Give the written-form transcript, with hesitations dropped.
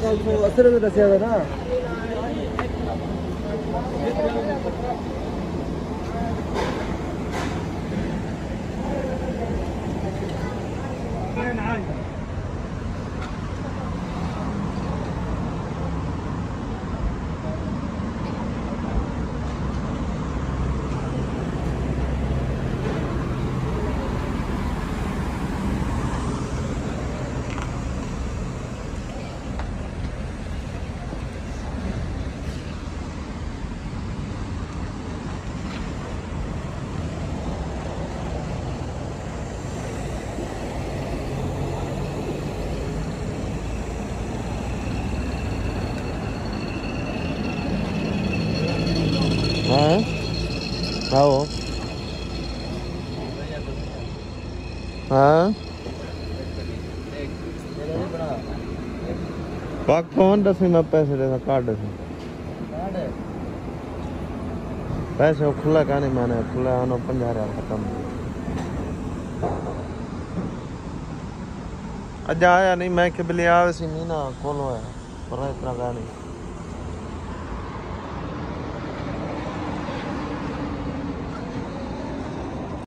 580 दसिया था ना। हाँ आओ हाँ पाक फोन दस मैं पैसे देना कार्ड दस पैसे खुला का नहीं मैंने खुला आना 50,000 खत्म अज आया नहीं मैं के बिलिया सी मीना कौन है पर इतना का नहीं